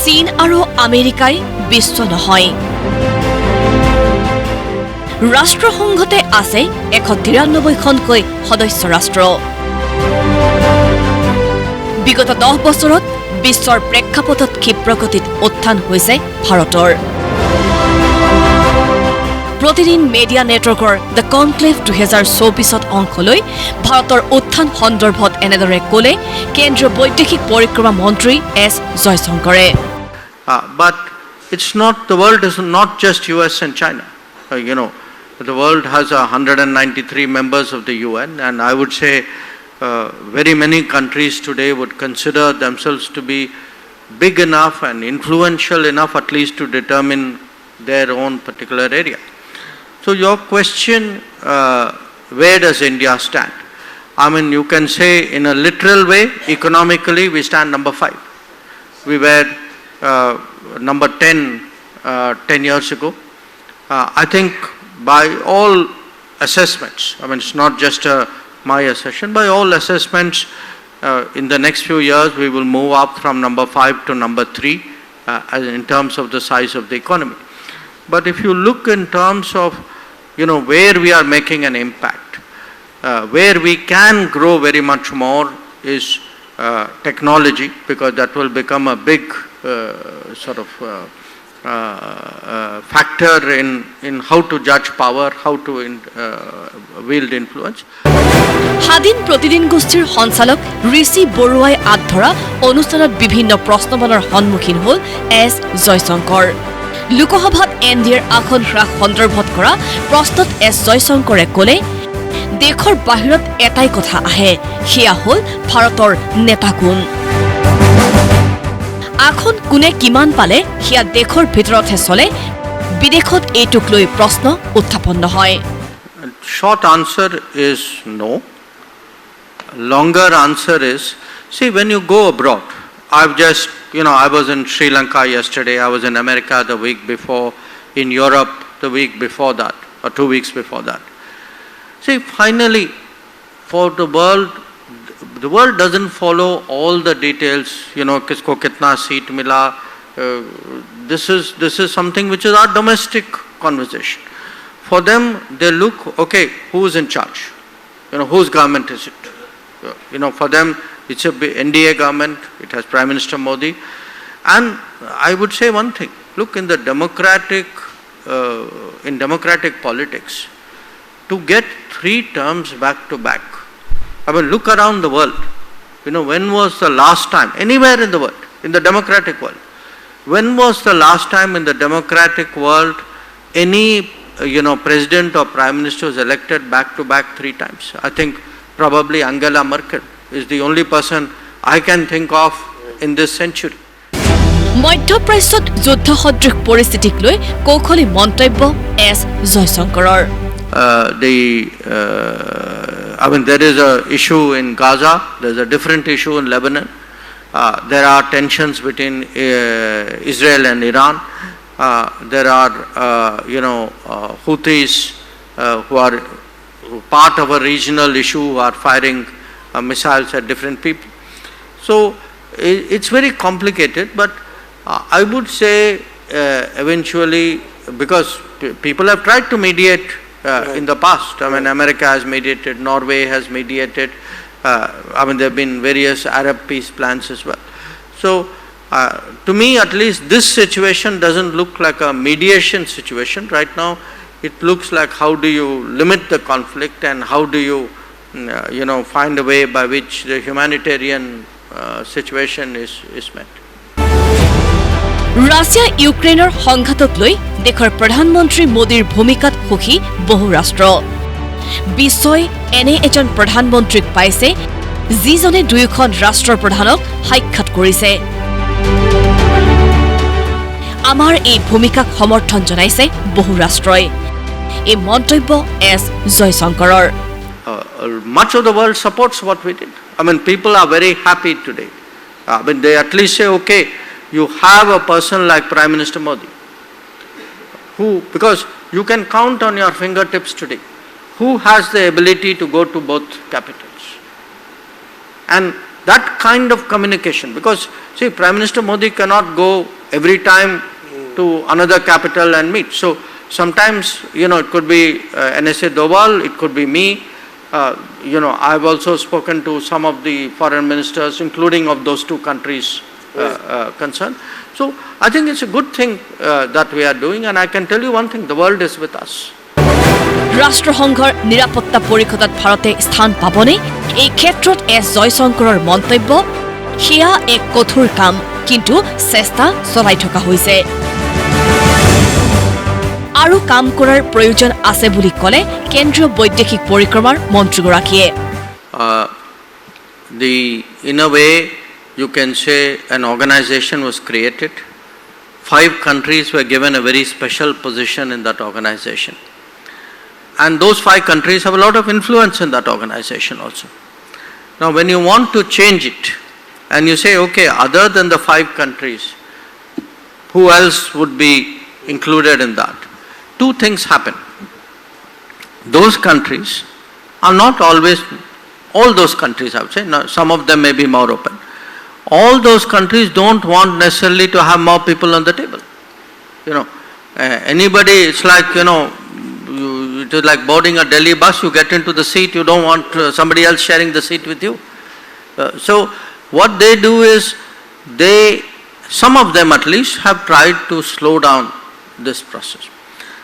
চীন আৰু আমেৰিকাই বিশ্ব নহয়। ৰাষ্ট্ৰসংঘতে আছে 193খনকৈ সদস্য ৰাষ্ট্ৰ। বিগত 10 বছৰত বিশ্বৰ প্ৰেক্ষাপটত ক্ষিপ্ৰগতিত উত্থান হৈছে ভাৰতৰ। প্ৰতিদিন মিডিয়া নেটৱৰ্কৰ দ্য কনক্লেভ 2024ত অংশ লৈ ভাৰতৰ উত্থান সন্দৰ্ভত এনেদৰে ক'লে কেন্দ্ৰীয় বৈদেশিক পৰিক্ৰমা মন্ত্ৰী এছ জয়শংকৰে। But it's not, the world is not just US and China. The world has 193 members of the UN, and I would say very many countries today would consider themselves to be big enough and influential enough at least to determine their own particular area. So your question, where does India stand? I mean, you can say in a literal way, economically we stand number 5. We were number 10 years ago. I think by all assessments, I mean it's not just my assertion, by all assessments in the next few years we will move up from number 5 to number 3 in terms of the size of the economy. But if you look in terms of where we are making an impact, where we can grow very much more is technology, because that will become a big factor in how to judge power, how to wield influence. স্বাধীন প্ৰতিদিন গোষ্ঠীৰ সঞ্চালক ঋষি বৰুৱাই আগধৰা অনুষ্ঠানত বিভিন্ন প্ৰশ্নমানৰ সন্মুখীন হ'ল এছ জয়শংকৰ। লোকসভাত এনডিএৰ আসন হ্ৰাস সন্দৰ্ভত কৰা প্ৰশ্নত এছ জয়শংকৰে ক'লে দেশৰ বাহিৰত এটাই কথা আহে, সেয়া হ'ল ভাৰতৰ নেতাগুণ। আসন কোনে কিমান পালে সেয়া দেশৰ ভিতৰতহে চলে, বিদেশত এইটোক লৈ প্ৰশ্ন উত্থাপন নহয়। Short answer is no. Longer answer is, see, when you go abroad, I've just, I was in Sri Lanka yesterday, I was in America the week before, in Europe the week before that, or 2 weeks before that. See, finally, for the world doesn't follow all the details, kisko kitna seat mila. This is something which is our domestic conversation. For them, they look, okay, who's in charge? Whose government is it? For them, it's a NDA government, it has Prime Minister Modi. And I would say one thing, look, in democratic politics, to get 3 terms back to back, I mean, look around the world. When was the last time, anywhere in the world, in the democratic world, when was the last time in the democratic world any president or prime minister was elected back to back 3 times? I think probably Angela Merkel is the only person I can think of in this century. মধ্যপ্ৰাচ্যত যুদ্ধ সদৃশ পৰিস্থিতিক লৈ কৌশলী মন্তব্য এছ জয়শংকৰৰ। There is an issue in Gaza, there's a different issue in Lebanon. There are tensions between Israel and Iran. There are, Houthis who are part of a regional issue who are firing missiles at different people. So it's very complicated, but I would say eventually, because people have tried to mediate in the past. I mean, America has mediated, Norway has mediated. There have been various Arab peace plans as well. So to me, at least, this situation doesn't look like a mediation situation right now. It looks like how do you limit the conflict and how do you, find a way by which the humanitarian situation is met. Russia ইউক্ৰেইনৰ সংঘাতক লৈ দেশৰ প্ৰধানমন্ত্ৰী মোদীৰ ভূমিকাত সুখী বহু ৰাষ্ট্ৰ। বিশ্বই এনে এজন প্ৰধানমন্ত্ৰীক পাইছে যিজনে দুয়োখন ৰাষ্ট্ৰৰ প্ৰধানক সাক্ষাৎ কৰিছে। আমাৰ এই ভূমিকাক সমৰ্থন জনাইছে বহু ৰাষ্ট্ৰই। এই মন্তব্য এছ জয়শংকৰৰ। Much of the world supports what we did. People are very happy today. They at least say, okay, you have a person like Prime Minister Modi, because you can count on your fingertips today, who has the ability to go to both capitals. And that kind of communication, because see, Prime Minister Modi cannot go every time to another capital and meet. So sometimes, it could be NSA Doval, it could be me. I've also spoken to some of the foreign ministers, including of those two countries concerned. So I think it's a good thing that we are doing, and I can tell you one thing, the world is with us. ৰাষ্ট্ৰসংঘৰ নিৰাপত্তা পৰিষদত ভাৰতে স্থান পাবনে? এই ক্ষেত্ৰত এছ জয়শংকৰৰ মন্তব্য, সেয়া এক কঠোৰ কাম, কিন্তু চেষ্টা চলাই থকা হৈছে। আৰু কাম কৰাৰ প্ৰয়োজন আছে বুলি ক'লে কেন্দ্ৰীয় বৈদেশিক পৰিক্ৰমাৰ মন্ত্ৰীগৰাকীয়ে। In a way, you can say an organization was created. 5 countries were given a very special position in that organization. And those 5 countries have a lot of influence in that organization also. Now, when you want to change it, and you say, okay, other than the 5 countries, who else would be included in that? 2 things happen. Those countries are not always, all those countries I would say, now some of them may be more open. All those countries don't want necessarily to have more people on the table. Anybody, it's like, it is like boarding a Delhi bus, you get into the seat, you don't want somebody else sharing the seat with you. So what they do is, some of them at least have tried to slow down this process.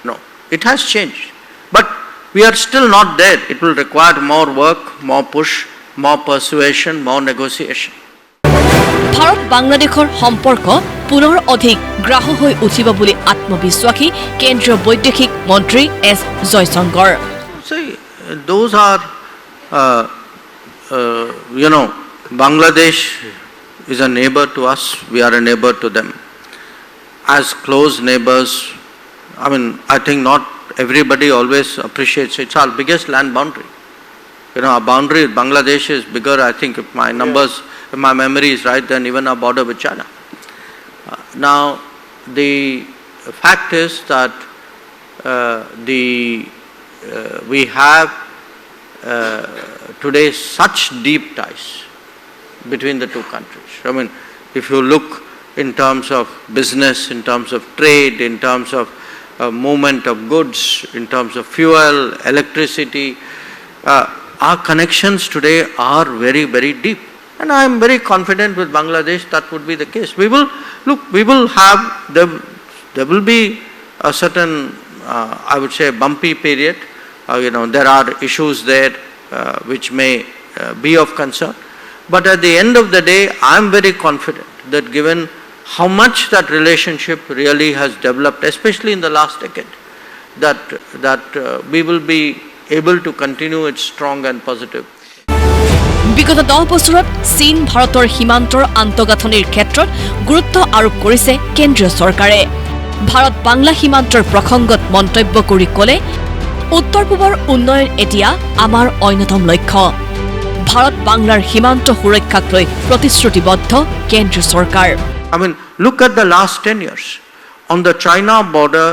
No, it has changed. But we are still not there. It will require more work, more push, more persuasion, more negotiation. Bharat বাংলাদেশৰ সম্পৰ্ক পুনৰ অধিক গ্ৰাহ্য হৈ উঠিব বুলি আত্মবিশ্বাসী কেন্দ্ৰীয় বৈদেশিক মন্ত্ৰী এছ Jaishankar. See, those are, Bangladesh is a neighbor to us. We are a neighbor to them. As close neighbors, I think not everybody always appreciates it. It's our biggest land boundary. Our boundary with Bangladesh is bigger, I think, if my numbers, if my memory is right, than even our border with China. Now, the fact is that we have today such deep ties between the 2 countries. If you look in terms of business, in terms of trade, in terms of movement of goods, in terms of fuel, electricity, our connections today are very, very deep. And I am very confident with Bangladesh that would be the case. We will have, there will be a certain, I would say, bumpy period. There are issues there which may be of concern. But at the end of the day, I am very confident that given how much that relationship really has developed, especially in the last decade, that we will be able to continue it strong and positive. বিগত 10 বছৰত চীন ভাৰতৰ সীমান্তৰ আন্তঃগাঁথনিৰ ক্ষেত্ৰত গুৰুত্ব আৰোপ কৰিছে কেন্দ্ৰীয় চৰকাৰে। ভাৰত বাংলা সীমান্তৰ প্ৰসংগত মন্তব্য কৰি ক'লে, উত্তৰ পূবৰ উন্নয়ন এতিয়া আমাৰ অন্যতম লক্ষ্য। ভাৰত বাংলাৰ সীমান্ত সুৰক্ষাক লৈ প্ৰতিশ্ৰুতিবদ্ধ কেন্দ্ৰীয় চৰকাৰ। Look at the last 10 years. On the China border,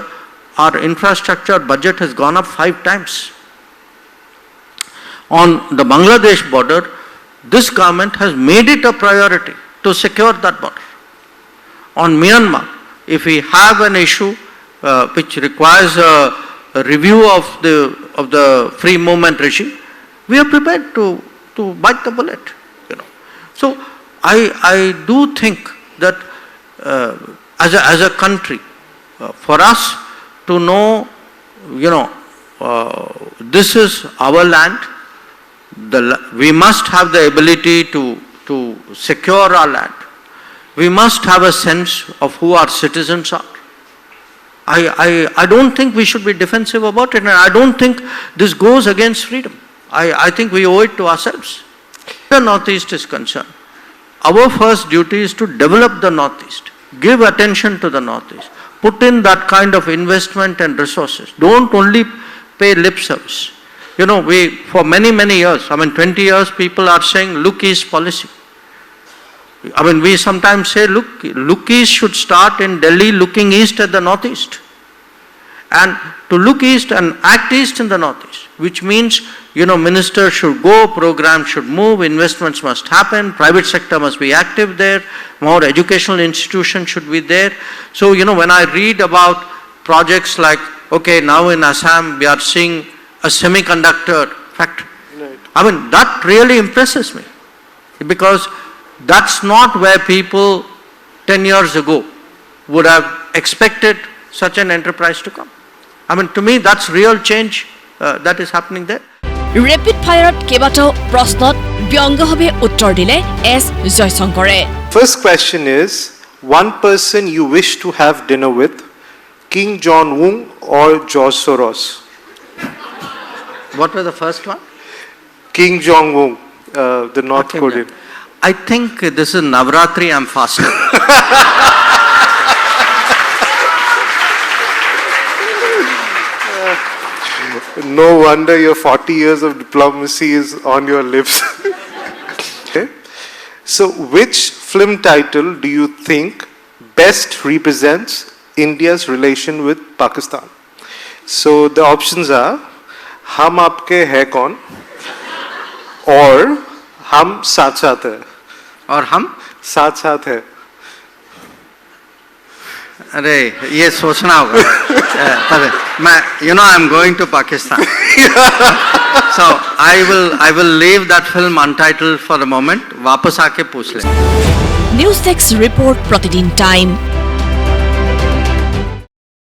our infrastructure budget has gone up 5 times. On the Bangladesh border, this government has made it a priority to secure that border. On Myanmar, if we have an issue which requires a review of the free movement regime, we are prepared to bite the bullet. So I do think that as a country, for us to know, this is our land. We must have the ability to secure our land. We must have a sense of who our citizens are. I don't think we should be defensive about it, and I don't think this goes against freedom. I think we owe it to ourselves. The Northeast is concerned, our first duty is to develop the Northeast, give attention to the Northeast, put in that kind of investment and resources. Don't only pay lip service. For many, many years, 20 years, people are saying, look east policy. We sometimes say, look east should start in Delhi, looking east at the Northeast. And to look east and act east in the Northeast. which means, ministers should go, programs should move, investments must happen, private sector must be active there, more educational institutions should be there. So, when I read about projects like, okay, now in Assam we are seeing a semiconductor factory. Right. I mean, that really impresses me, because that's not where people 10 years ago would have expected such an enterprise to come. I mean, to me, that's real change that is happening there. Rapid ফায়াৰত কেইবাটাও প্ৰশ্নত ব্যংগভাৱে উত্তৰ দিলে এছ জয়শংকৰে। First question is, one person you wish to have dinner with, Kim Jong-un or George Soros? What was the first one? Kim Jong-un, the North Okay, Korean. I think this is Navratri, I'm fasting. No wonder your 40 years of diplomacy is on your lips. Okay. So, which film title do you think best represents India's relation with Pakistan? So, the options are Hum Aapke Hai Kaun or Hum Saath Saath Hai. और हम? Saath Saath Hai. अरे ये सोचना होगा। अरे मैं I'm going to Pakistan. So I will leave that film untitled for the moment. वापस आके पूछ ले। নিউজ 6 ৰিপৰ্ট প্ৰতিদিন টাইম।